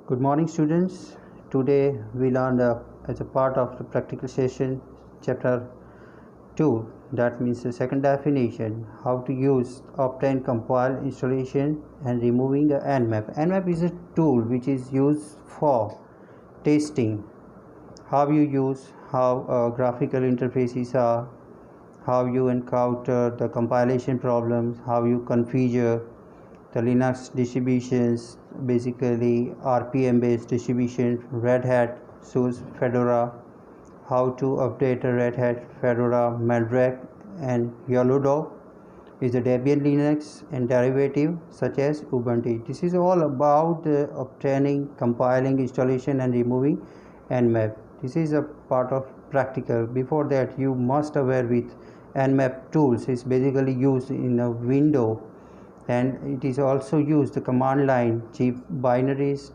Good morning, students. Today we learned as a part of the practical session chapter 2, that means the second definition, how to use, obtain, compile, installation and removing a Nmap. Nmap is a tool which is used for testing how you use, how graphical interfaces are, how you encounter the compilation problems, how you configure the Linux distributions, basically RPM based distribution, Red Hat, SUSE, Fedora, how to update a Red Hat, Fedora, Mandrake and Yellowdog is a Debian Linux and derivative such as Ubuntu. This is all about obtaining, compiling, installation and removing Nmap. This is a part of practical. Before that, you must aware with Nmap tools is basically used in a window, and it is also used the command line zip binaries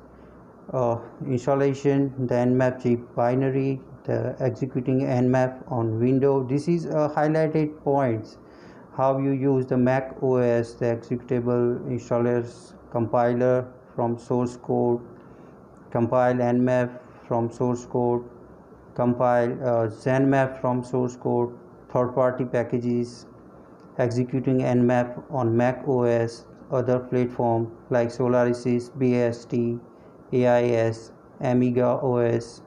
installation, the Nmap zip binary, the executing Nmap on window. This is highlighted points how you use the Mac OS, the executable installers, compiler from source code, compile Nmap from source code, compile Nmap from source code, third-party packages, executing Nmap on Mac OS, other platforms like Solaris, BST, AIS, Amiga OS.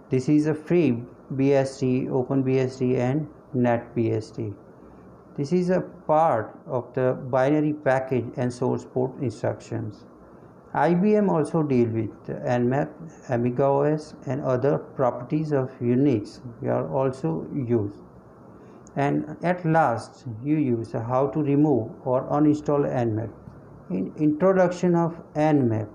This is a free BST, OpenBST and NetBST. This is a part of the binary package and source port instructions. IBM also deal with Nmap, Amiga OS and other properties of Unix. We are also used. And at last, you use how to remove or uninstall Nmap. In introduction of Nmap,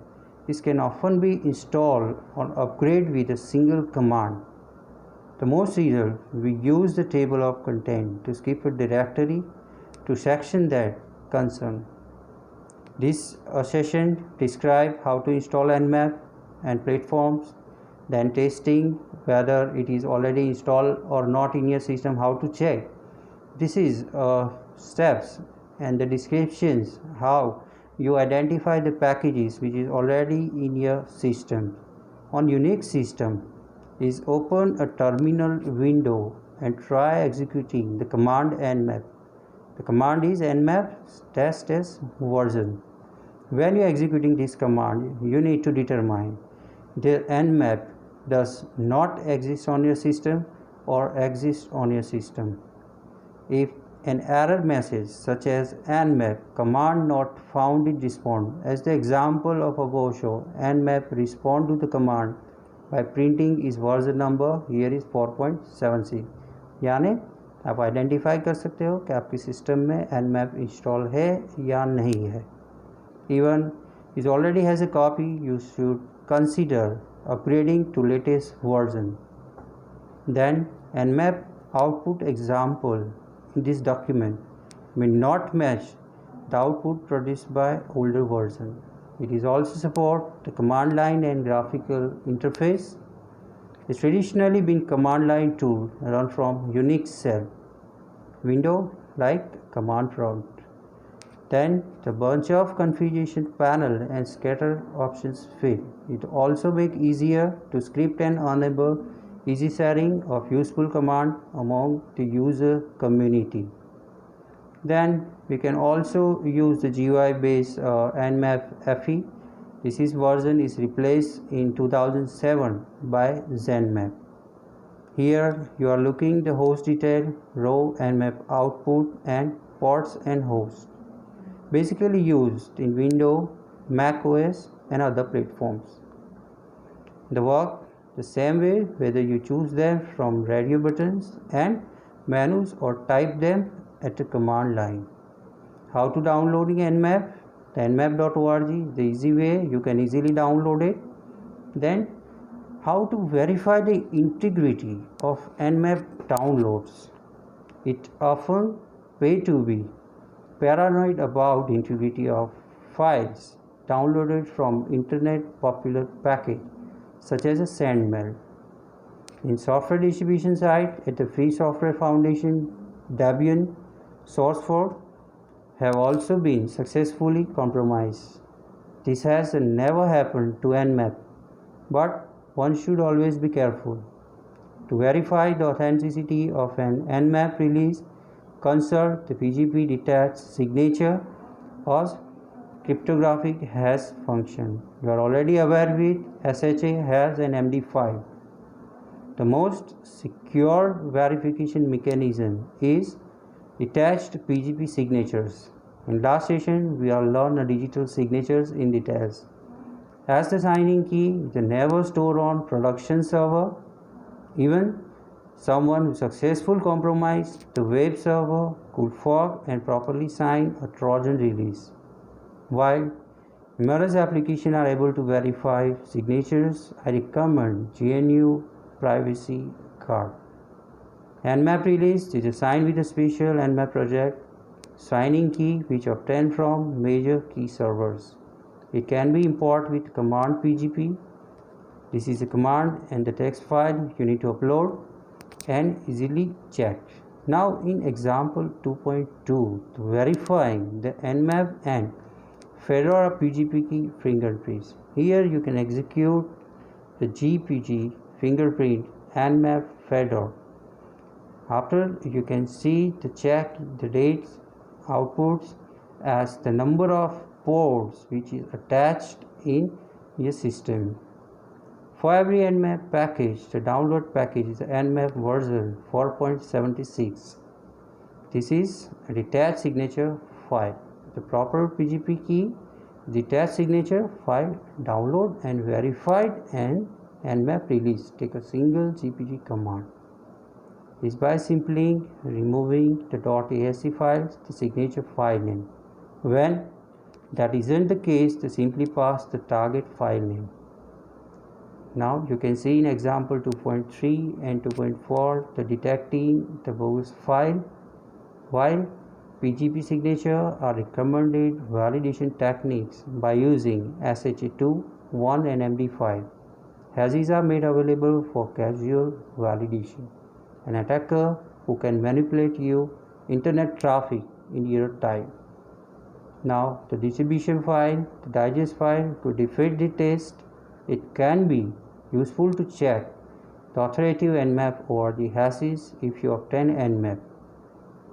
this can often be installed or upgraded with a single command. The most usual, we use the table of content to skip a directory to section that concern. This session describes how to install Nmap and platforms, then testing whether it is already installed or not in your system, how to check. This is steps and the descriptions how you identify the packages which is already in your system. On Unix system is open a terminal window and try executing the command Nmap. The command is Nmap test as version. When you are executing this command, you need to determine the Nmap does not exist on your system or exists on your system. If an error message such as Nmap command not found it respond, as the example of above show, Nmap respond to the command by printing is version number, here is 4.76. यानी आप identify कर सकते हो कि आपके system में Nmap install है या नहीं है. Even it already has a copy, you should consider upgrading to latest version. Then Nmap output example in this document may not match the output produced by older version. It is also support the command line and graphical interface. It's traditionally been command line tool run from Unix shell window like command prompt. Then the bunch of configuration panel and scatter options fit. It also make easier to script and enable easy sharing of useful command among the user community. Then we can also use the GUI based Nmap FE. This is version is replaced in 2007 by Nmap. Here you are looking the host detail, row, Nmap output and ports and host. Basically used in Windows, Mac OS and other platforms. The work the same way whether you choose them from radio buttons and menus or type them at the command line. How to downloading Nmap? The nmap.org, the easy way you can easily download it. Then how to verify the integrity of Nmap downloads. It often pay to be paranoid about integrity of files downloaded from internet popular package such as a SendMail. In software distribution site at the Free Software Foundation, Debian source code have also been successfully compromised. This has never happened to Nmap, but one should always be careful. To verify the authenticity of an Nmap release, consult the PGP detached signature or cryptographic hash function. You are already aware with SHA has an MD5. The most secure verification mechanism is detached PGP signatures. In last session, we have learned the digital signatures in details. As the signing key is never stored on production server, even someone who successfully compromised the web server could fork and properly sign a Trojan release. While numerous applications are able to verify signatures, I recommend GNU Privacy Card. Nmap release is signed with a special Nmap project signing key which obtained from major key servers. It can be imported with command PGP. This is a command and the text file you need to upload and easily checked. Now in example 2.2, verifying the Nmap and Fedora PGP key fingerprints. Here you can execute the GPG fingerprint Nmap Fedora. After you can see the check the dates outputs as the number of ports which is attached in your system. For every Nmap package, the download package is the Nmap version 4.76. This is a detached signature file. The proper PGP key, detached signature file, download and verified and Nmap release. Take a single GPG command. This by simply removing the .asc files, the signature file name. When that isn't the case, they simply pass the target file name. Now you can see in example 2.3 and 2.4 the detecting the bogus file. While PGP signature are recommended validation techniques by using SHA2, 1 and MD5. Hashes are made available for casual validation. An attacker who can manipulate your internet traffic in real time. Now the distribution file, the digest file to defeat the test, it can be useful to check the authoritative Nmap or the hashes if you obtain Nmap.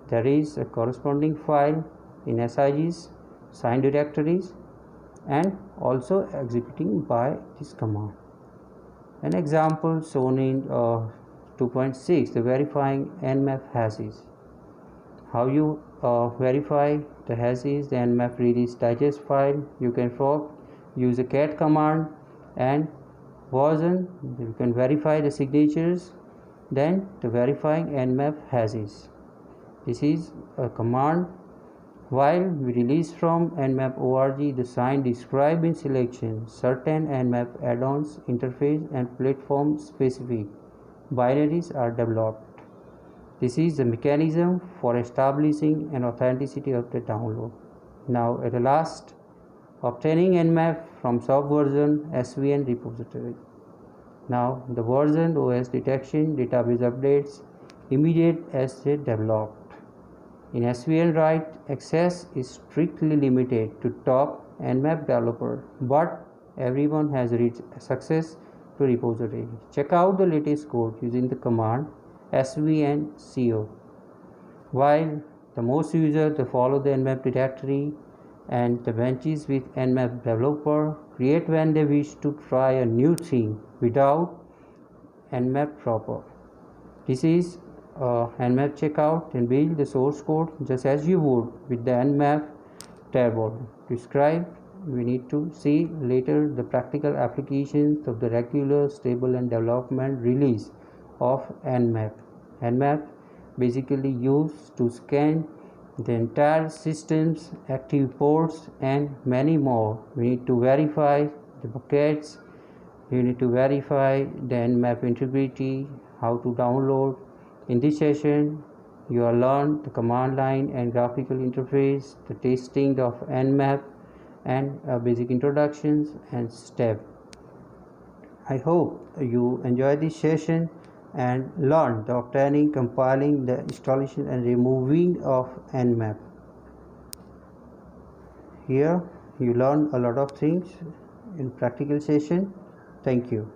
There is a corresponding file in SIGs, signed directories, and also executing by this command. An example shown in 2.6, the verifying Nmap hashes. How you verify the hashes, the Nmap release digest file. You can use a cat command and version. You can verify the signatures. Then the verifying Nmap hashes. This is a command. While we release from Nmap org, the sign described in selection certain Nmap add-ons, interface and platform specific binaries are developed. This is the mechanism for establishing an authenticity of the download. Now at the last, obtaining Nmap from subversion SVN repository. Now the version OS detection database updates immediate as they developed. In SVN write, access is strictly limited to top Nmap developer, but everyone has reached success to repository. Check out the latest code using the command svnco. While the most users follow the Nmap directory and the branches with Nmap developer create when they wish to try a new thing without Nmap proper. This is Nmap checkout and build the source code just as you would with the Nmap table. Describe, we need to see later the practical applications of the regular, stable and development release of Nmap. Nmap basically used to scan the entire system's active ports and many more. We need to verify the buckets. You need to verify the Nmap integrity, how to download. In this session, you will learn the command line and graphical interface, the testing of Nmap, and basic introductions and step. I hope you enjoy this session and learn the obtaining, compiling, the installation and removing of Nmap. Here you learned a lot of things in practical session. Thank you.